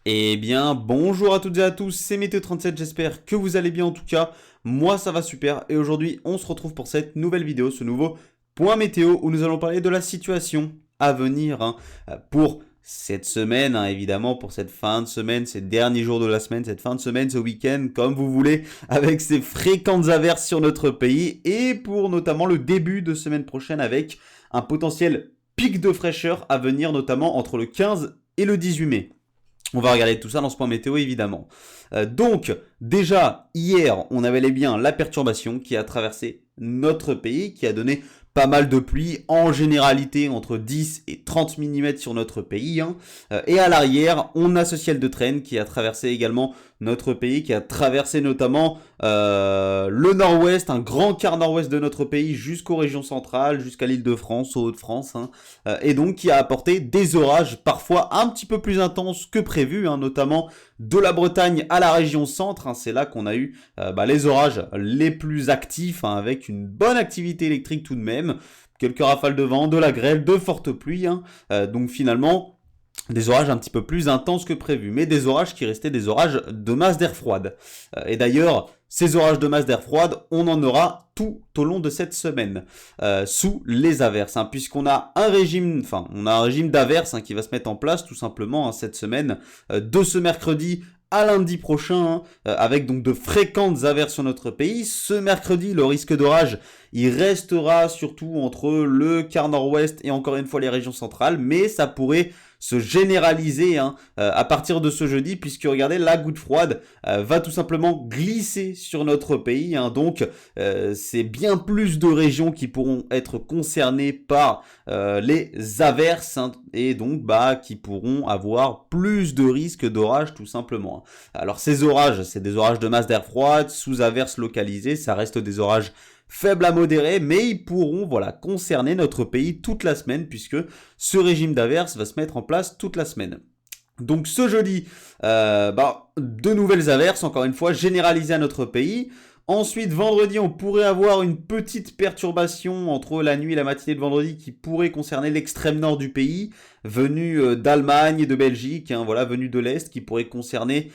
Eh bien, bonjour à toutes et à tous, c'est Météo37, j'espère que vous allez bien en tout cas. Moi, ça va super et aujourd'hui, on se retrouve pour cette nouvelle vidéo, ce nouveau point météo où nous allons parler de la situation à venir pour cette semaine, évidemment, pour cette fin de semaine, ces derniers jours de la semaine, cette fin de semaine, ce week-end, comme vous voulez, avec ces fréquentes averses sur notre pays et pour notamment le début de semaine prochaine avec un potentiel pic de fraîcheur à venir, notamment entre le 15 et le 18 mai. On va regarder tout ça dans ce point météo évidemment. Donc déjà hier on avait bien la perturbation qui a traversé notre pays, qui a donné pas mal de pluie, en généralité entre 10 et 30 mm sur notre pays. Et à l'arrière, on a ce ciel de traîne qui a traversé également notre pays, qui a traversé notamment le nord-ouest, un grand quart nord-ouest de notre pays, jusqu'aux régions centrales, jusqu'à l'Île-de-France, aux Hauts-de-France, et donc qui a apporté des orages parfois un petit peu plus intenses que prévu, notamment de la Bretagne à la région centre. C'est là qu'on a eu les orages les plus actifs, avec une bonne activité électrique tout de même, quelques rafales de vent, de la grêle, de fortes pluies. Donc finalement, des orages un petit peu plus intenses que prévu, mais des orages qui restaient des orages de masse d'air froide. Et d'ailleurs, ces orages de masse d'air froide, on en aura tout au long de cette semaine, sous les averses, puisqu'on a un régime, d'averses qui va se mettre en place tout simplement cette semaine, de ce mercredi à lundi prochain, avec donc de fréquentes averses sur notre pays. Ce mercredi, le risque d'orage, il restera surtout entre le quart nord-ouest et encore une fois les régions centrales, mais ça pourrait se généraliser à partir de ce jeudi, puisque regardez, la goutte froide va tout simplement glisser sur notre pays. Donc c'est bien plus de régions qui pourront être concernées par les averses, et donc qui pourront avoir plus de risques d'orage tout simplement. Alors ces orages, c'est des orages de masse d'air froide sous averses localisées, ça reste des orages faibles à modérés, mais ils pourront concerner notre pays toute la semaine, puisque ce régime d'averses va se mettre en place toute la semaine. Donc ce jeudi, de nouvelles averses, encore une fois, généralisées à notre pays. Ensuite, vendredi, on pourrait avoir une petite perturbation entre la nuit et la matinée de vendredi qui pourrait concerner l'extrême nord du pays, venu d'Allemagne et de Belgique, venu de l'Est, qui pourrait concerner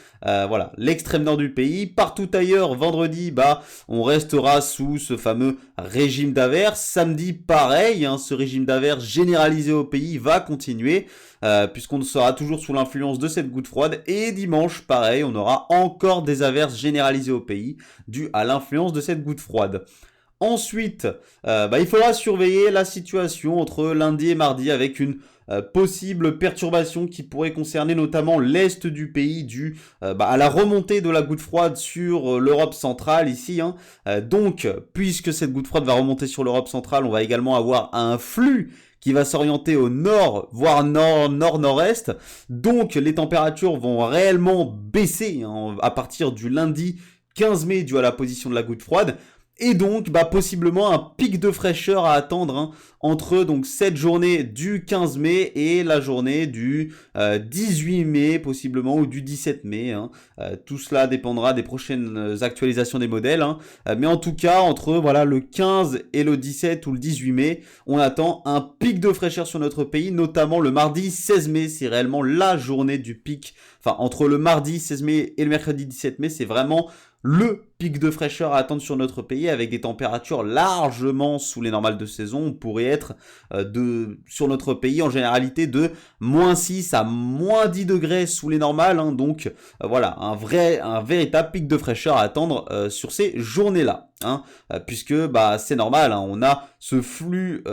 l'extrême nord du pays. Partout ailleurs, vendredi, on restera sous ce fameux régime d'averses. Samedi, pareil, ce régime d'averses généralisé au pays va continuer, puisqu'on sera toujours sous l'influence de cette goutte froide. Et dimanche, pareil, on aura encore des averses généralisées au pays, dues à l'influence de cette goutte froide. Ensuite, il faudra surveiller la situation entre lundi et mardi avec une possible perturbation qui pourrait concerner notamment l'est du pays due à la remontée de la goutte froide sur l'Europe centrale ici. Donc, puisque cette goutte froide va remonter sur l'Europe centrale, on va également avoir un flux qui va s'orienter au nord, voire nord-nord-est. Donc, les températures vont réellement baisser à partir du lundi 15 mai dû à la position de la goutte froide. Et donc, possiblement un pic de fraîcheur à attendre entre donc cette journée du 15 mai et la journée du 18 mai, possiblement, ou du 17 mai. Tout cela dépendra des prochaines actualisations des modèles. Mais en tout cas, entre le 15 et le 17 ou le 18 mai, on attend un pic de fraîcheur sur notre pays, notamment le mardi 16 mai. C'est réellement la journée du pic. Entre le mardi 16 mai et le mercredi 17 mai, c'est vraiment le pic de fraîcheur à attendre sur notre pays, avec des températures largement sous les normales de saison. On pourrait être sur notre pays en généralité de moins 6 à moins 10 degrés sous les normales. Donc un véritable pic de fraîcheur à attendre sur ces journées-là. Puisque c'est normal, on a ce flux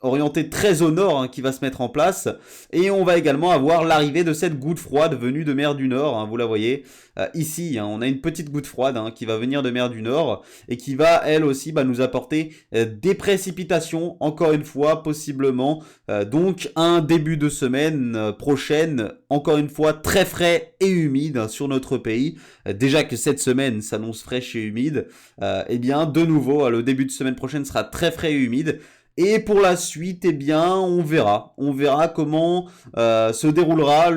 orienté très au nord qui va se mettre en place, et on va également avoir l'arrivée de cette goutte froide venue de mer du Nord. Vous la voyez ici, on a une petite goutte froide qui va venir de mer du Nord et qui va elle aussi nous apporter des précipitations, encore une fois possiblement, donc un début de semaine prochaine encore une fois très frais et humide sur notre pays. Déjà que cette semaine s'annonce fraîche et humide, et bien de nouveau le début de semaine prochaine sera très frais et humide. Et pour la suite, on verra. On verra comment se déroulera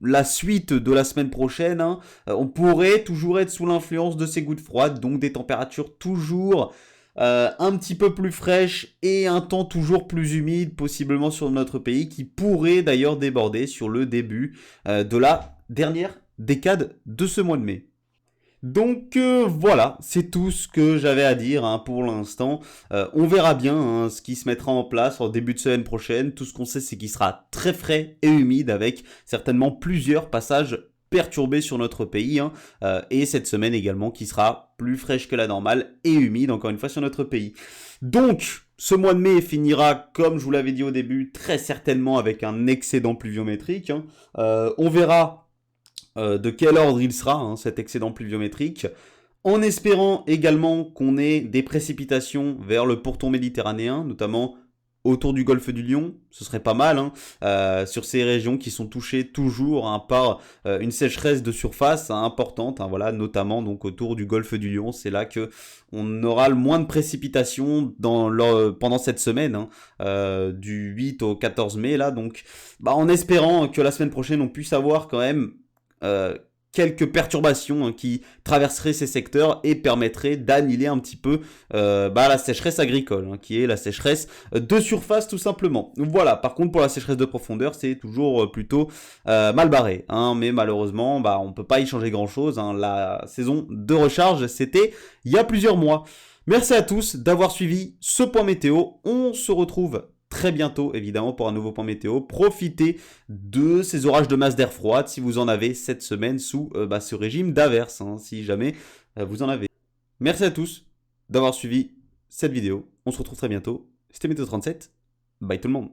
la suite de la semaine prochaine. On pourrait toujours être sous l'influence de ces gouttes froides, donc des températures toujours un petit peu plus fraîche et un temps toujours plus humide, possiblement sur notre pays, qui pourrait d'ailleurs déborder sur le début de la dernière décade de ce mois de mai. Donc voilà, c'est tout ce que j'avais à dire hein, pour l'instant. On verra bien hein, ce qui se mettra en place en début de semaine prochaine. Tout ce qu'on sait, c'est qu'il sera très frais et humide avec certainement plusieurs passages perturbés sur notre pays. Hein, et cette semaine également qui sera plus fraîche que la normale et humide encore une fois sur notre pays. Donc ce mois de mai finira, comme je vous l'avais dit au début, très certainement avec un excédent pluviométrique. Hein. On verra de quel ordre il sera, hein, cet excédent pluviométrique, en espérant également qu'on ait des précipitations vers le pourtour méditerranéen, notamment autour du golfe du Lion, ce serait pas mal, hein, sur ces régions qui sont touchées toujours hein, par une sécheresse de surface hein, importante, hein, voilà, notamment donc autour du golfe du Lion, c'est là que on aura le moins de précipitations pendant cette semaine, hein, du 8 au 14 mai, là, donc en espérant que la semaine prochaine on puisse avoir quand même quelques perturbations hein, qui traverseraient ces secteurs et permettraient d'annihiler un petit peu la sécheresse agricole, hein, qui est la sécheresse de surface tout simplement. Voilà, par contre pour la sécheresse de profondeur, c'est toujours plutôt mal barré, hein, mais malheureusement, on peut pas y changer grand chose. Hein. La saison de recharge, c'était il y a plusieurs mois. Merci à tous d'avoir suivi ce point météo. On se retrouve très bientôt, évidemment, pour un nouveau point météo. Profitez de ces orages de masse d'air froide si vous en avez cette semaine sous ce régime d'averse, hein, si jamais vous en avez. Merci à tous d'avoir suivi cette vidéo. On se retrouve très bientôt. C'était Météo 37. Bye tout le monde.